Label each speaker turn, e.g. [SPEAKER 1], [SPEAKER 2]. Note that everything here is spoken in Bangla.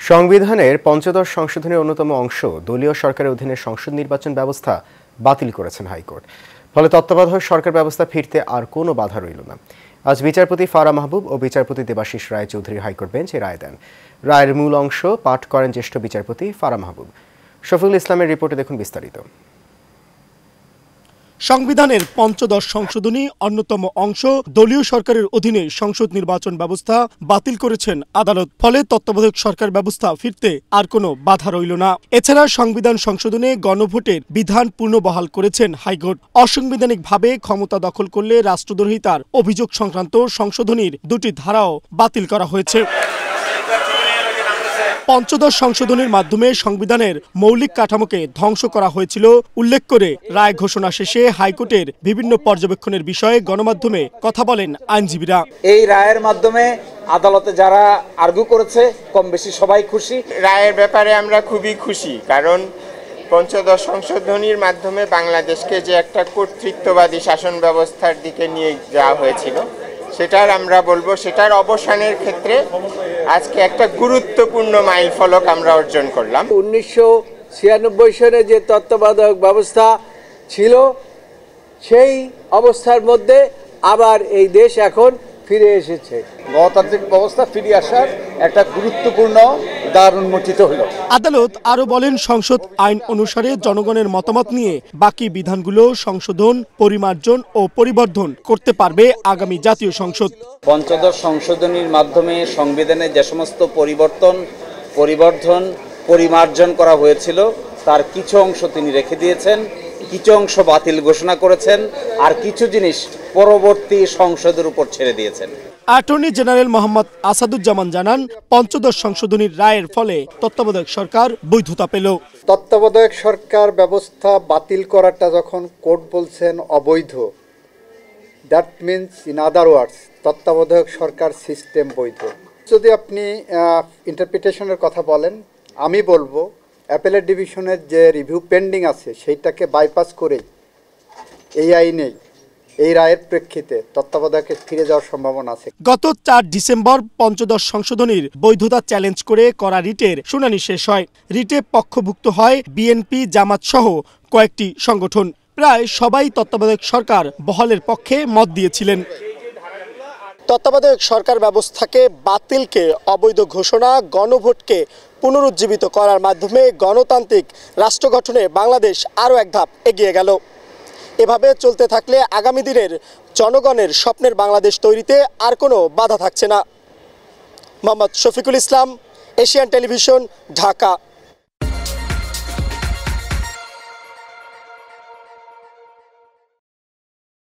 [SPEAKER 1] সংবিধানের পঞ্চদশ সংশোধনের অন্যতম অংশ দলীয় সরকারের অধীনে সংসদ নির্বাচন ব্যবস্থা বাতিল করেছেন হাইকোর্ট। ফলে তত্ত্বাবধায়ক সরকার ব্যবস্থা ফিরতে আর কোনো বাধা রইল না। আজ বিচারপতি ফারা মাহবুব ও বিচারপতি দেবাশিস রায় চৌধুরীর হাইকোর্ট বেঞ্চ এই রায় দেন। রায়ের মূল অংশ পাঠ করেন জ্যেষ্ঠ বিচারপতি ফারা মাহবুব। শফিউল ইসলামের রিপোর্টে দেখুন বিস্তারিত।
[SPEAKER 2] সংবিধানের পঞ্চদশ সংশোধনী অন্যতম অংশ দলীয় সরকারের অধীনে সংসদ নির্বাচন ব্যবস্থা বাতিল করেছেন আদালত। ফলে তত্ত্বাবধায়ক সরকার ব্যবস্থা ফিরতে আর কোনো বাধা রইল না। এছাড়া সংবিধান সংশোধনে গণভোটের বিধান পুনর্বহাল করেছেন হাইকোর্ট। অসাংবিধানিকভাবে ক্ষমতা দখল করলে রাষ্ট্রদ্রোহিতার অভিযোগ সংক্রান্ত সংশোধনীর দুটি ধারাও বাতিল করা হয়েছে। পঞ্চদশ সংশোধনীর মাধ্যমে সংবিধানের মৌলিক কাঠামোকে ধ্বংস করা হয়েছিল উল্লেখ করে রায় ঘোষণা শেষে হাইকোর্টের বিভিন্ন পর্যবেক্ষণের বিষয়ে গণমাধ্যমে কথা বলেন আইনজীবীরা।
[SPEAKER 3] এই রায়ের মাধ্যমে আদালতে যারা আর্গু করেছে কম বেশি সবাই খুশি।
[SPEAKER 4] রায়ের ব্যাপারে আমরা খুবই খুশি, কারণ পঞ্চদশ সংশোধনীর মাধ্যমে বাংলাদেশকে যে একটা কর্তৃত্ববাদী শাসন ব্যবস্থার দিকে নিয়ে যাওয়া হয়েছিল সেটার আমরা বলবো সেটার অবসানের ক্ষেত্রে আজকে একটা গুরুত্বপূর্ণ মাইলফলক আমরা অর্জন করলাম।
[SPEAKER 5] 1996 সনে যে তত্ত্বাবধায়ক ব্যবস্থা ছিল সেই অবস্থার মধ্যে আবার এই দেশ এখন ফিরে এসেছে।
[SPEAKER 3] গণতান্ত্রিক ব্যবস্থা ফিরে আসার একটা গুরুত্বপূর্ণ দ্বার উন্মোচিত হলো।
[SPEAKER 2] আদালত আরো বলেন, সংসদ আইন অনুসারে জনগণের মতামত নিয়ে বাকি বিধানগুলো সংশোধন, পরিমার্জন ও পরিবর্ধন করতে পারবে আগামী জাতীয় সংসদ।
[SPEAKER 3] পঞ্চদশ সংশোধনীর মাধ্যমে সংবিধানে যে সমস্ত পরিবর্ধন পরিমার্জন করা হয়েছিল তার কিছু অংশ তিনি রেখে দিয়েছেন, কিছু অংশ বাতিল ঘোষণা করেছেন, আর কিছু জিনিস পরবর্তী সংসদের উপর ছেড়ে দিয়েছেন।
[SPEAKER 2] অ্যাটর্নি জেনারেল মোহাম্মদ আসাদুজ্জামান জানান, পঞ্চদশ সংশোধনীর রায়ের ফলে তত্ত্বাবধায়ক সরকার বৈধতা পেল।
[SPEAKER 6] তত্ত্বাবধায়ক সরকার ব্যবস্থা বাতিল করাটা যখন কোর্ট বলছেন অবৈধ, দ্যাট মিনস ইন আদার ওয়ার্ডস তত্ত্বাবধায়ক সরকার সিস্টেম বৈধ। যদি আপনি ইন্টারপ্রিটেশনের কথা বলেন, আমি বলবো অ্যাপেলেট ডিভিশনের যে রিভিউ পেন্ডিং আছে সেইটাকে বাইপাস করেই এই আইনেই এই রায়ের প্রেক্ষিতে তত্ত্বাবধায়কে ফিরে যাওয়ার সম্ভাবনা আছে।
[SPEAKER 2] গত 4 ডিসেম্বর পঞ্চদশ সংশোধনীর বৈধতা চ্যালেঞ্জ করে করা রিটের শুনানি শেষ হয়। রিটে পক্ষভুক্ত হয় বিএনপি, জামাত সহ কয়েকটি সংগঠন। প্রায় সবাই তত্ত্বাবধায়ক সরকার বহালের পক্ষে মত দিয়েছিলেন। তত্ত্বাবধায়ক সরকার ব্যবস্থাকে বাতিলকে অবৈধ ঘোষণা, গণভোটকে পুনরুজ্জীবিত করার মাধ্যমে গণতান্ত্রিক রাষ্ট্র গঠনে বাংলাদেশ আরও এক ধাপ এগিয়ে গেল। এভাবে চলতে থাকলে আগামী দিনের জনগণের স্বপ্নের বাংলাদেশ তৈরিতে আর কোনো বাধা থাকছে না। Mohammad Shafiqul Islam, Asian television, Dhaka.